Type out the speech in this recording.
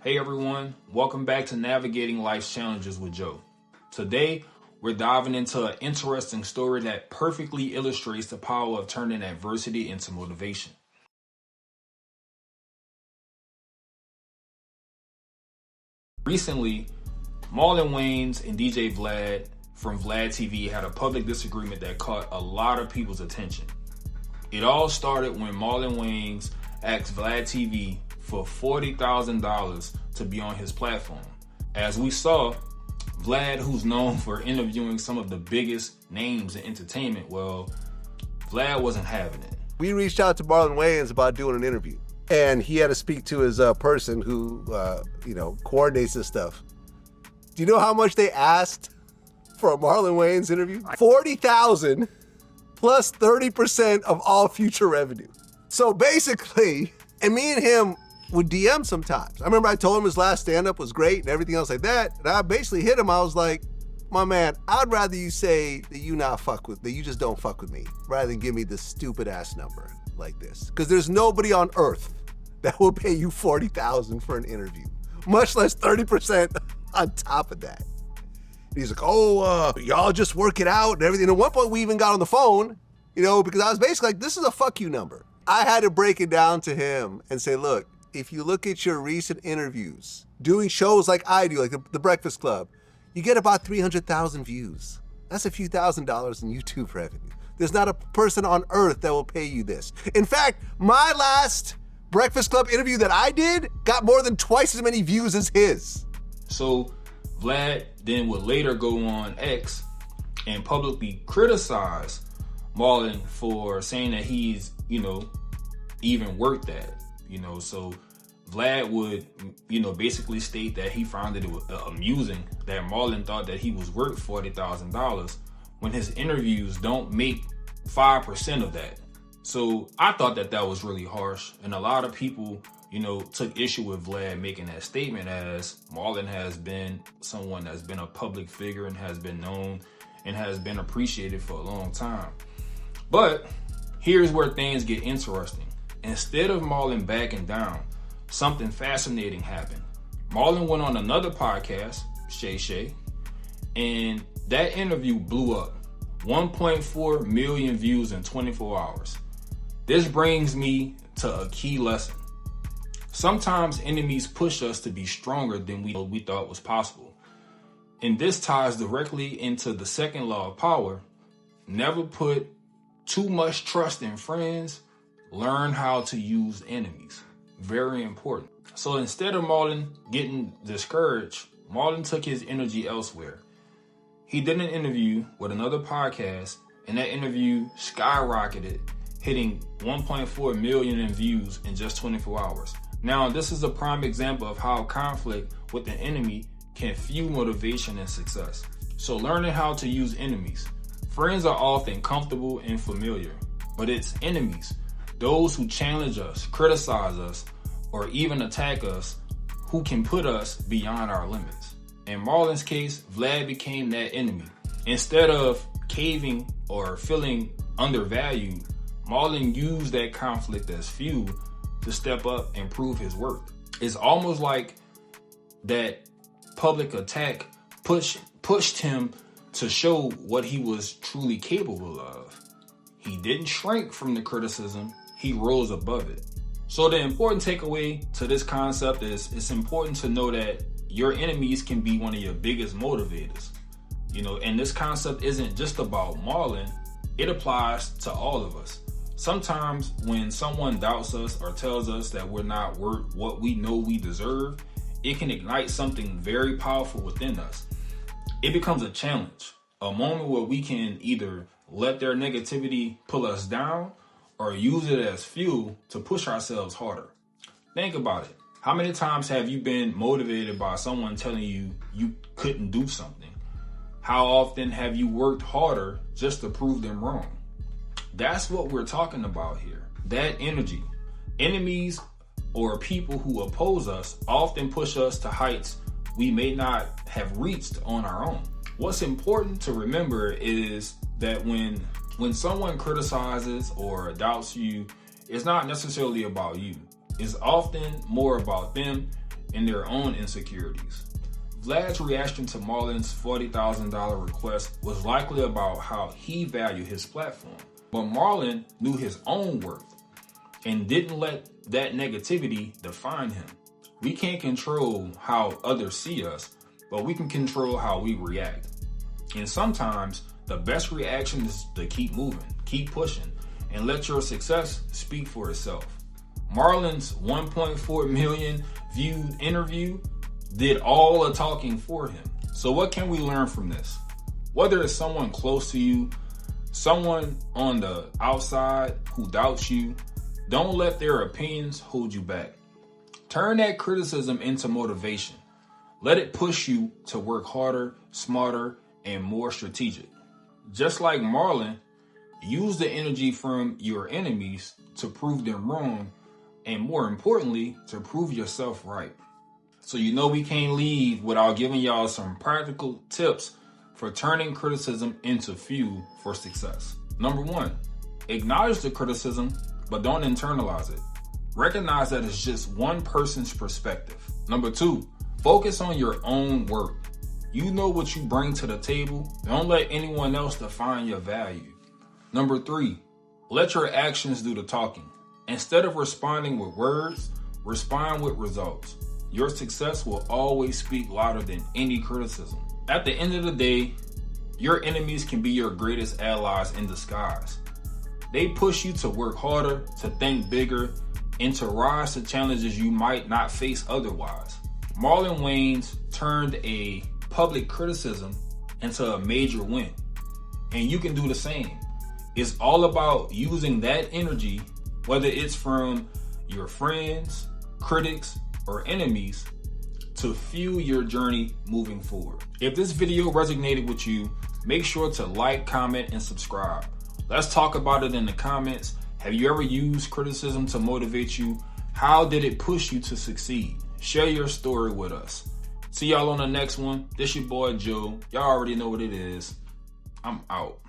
Hey everyone, welcome back to Navigating Life's Challenges with Joe. Today, we're diving into an interesting story that perfectly illustrates the power of turning adversity into motivation. Recently, Marlon Wayans and DJ Vlad from Vlad TV had a public disagreement that caught a lot of people's attention. It all started when Marlon Wayans asked Vlad TV for $40,000 to be on his platform. As we saw, Vlad, who's known for interviewing some of the biggest names in entertainment, Vlad wasn't having it. We reached out to Marlon Wayans about doing an interview, and he had to speak to his person who, coordinates this stuff. Do you know how much they asked for a Marlon Wayans interview? $40,000 plus 30% of all future revenue. So basically, and me and him would DM sometimes. I remember I told him his last stand-up was great and everything else like that. And I basically hit him. I was like, my man, I'd rather you say that you just don't fuck with me, rather than give me this stupid ass number like this. Because there's nobody on earth that will pay you $40,000 for an interview, much less 30% on top of that. And he's like, y'all just work it out and everything. And at one point we even got on the phone, because I was basically like, this is a fuck you number. I had to break it down to him and say, look, if you look at your recent interviews, doing shows like I do, like the Breakfast Club, you get about 300,000 views. That's a few $1,000s in YouTube revenue. There's not a person on earth that will pay you this. In fact, my last Breakfast Club interview that I did got more than twice as many views as his. So Vlad then would later go on X and publicly criticize Marlon for saying that he's, even worth that. So Vlad would, basically state that he found it amusing that Marlon thought that he was worth $40,000 when his interviews don't make 5% of that. So I thought that was really harsh. And a lot of people, took issue with Vlad making that statement, as Marlon has been someone that's been a public figure and has been known and has been appreciated for a long time. But here's where things get interesting. Instead of Marlon backing down, something fascinating happened. Marlon went on another podcast, Shay, and that interview blew up. 1.4 million views in 24 hours. This brings me to a key lesson. Sometimes enemies push us to be stronger than we thought was possible. And this ties directly into the second law of power. Never put too much trust in friends. Learn how to use enemies. Very important. So instead of Marlon getting discouraged, Marlon took his energy elsewhere. He did an interview with another podcast, and that interview skyrocketed, hitting 1.4 million in views in just 24 hours. Now, this is a prime example of how conflict with an enemy can fuel motivation and success. So learning how to use enemies. Friends are often comfortable and familiar, but it's enemies, those who challenge us, criticize us, or even attack us, who can put us beyond our limits. In Marlon's case, Vlad became that enemy. Instead of caving or feeling undervalued, Marlon used that conflict as fuel to step up and prove his worth. It's almost like that public attack pushed him to show what he was truly capable of. He didn't shrink from the criticism, he rose above it. So the important takeaway to this concept is it's important to know that your enemies can be one of your biggest motivators. And this concept isn't just about Marlon, it applies to all of us. Sometimes when someone doubts us or tells us that we're not worth what we know we deserve, it can ignite something very powerful within us. It becomes a challenge, a moment where we can either let their negativity pull us down or use it as fuel to push ourselves harder. Think about it. How many times have you been motivated by someone telling you you couldn't do something? How often have you worked harder just to prove them wrong? That's what we're talking about here. That energy. Enemies or people who oppose us often push us to heights we may not have reached on our own. What's important to remember is that when someone criticizes or doubts you, it's not necessarily about you. It's often more about them in their own insecurities. Vlad's reaction to Marlon's $40,000 request was likely about how he valued his platform. But Marlon knew his own worth and didn't let that negativity define him. We can't control how others see us, but we can control how we react. And sometimes the best reaction is to keep moving, keep pushing, and let your success speak for itself. Marlon's 1.4 million viewed interview did all the talking for him. So what can we learn from this? Whether it's someone close to you, someone on the outside who doubts you, don't let their opinions hold you back. Turn that criticism into motivation. Let it push you to work harder, smarter, and more strategic. Just like Marlon, use the energy from your enemies to prove them wrong, and more importantly, to prove yourself right. So you know we can't leave without giving y'all some practical tips for turning criticism into fuel for success. Number 1, acknowledge the criticism, but don't internalize it. Recognize that it's just one person's perspective. Number 2, focus on your own work. You know what you bring to the table. Don't let anyone else define your value. Number 3, let your actions do the talking. Instead of responding with words, respond with results. Your success will always speak louder than any criticism. At the end of the day, your enemies can be your greatest allies in disguise. They push you to work harder, to think bigger, and to rise to challenges you might not face otherwise. Marlon Wayans turned a public criticism into a major win, and you can do the same. It's all about using that energy, whether it's from your friends, critics, or enemies, to fuel your journey moving forward. If this video resonated with you, make sure to like, comment, and subscribe. Let's talk about it in the comments. Have you ever used criticism to motivate you? How did it push you to succeed? Share your story with us. See y'all on the next one. This your boy Joe. Y'all already know what it is. I'm out.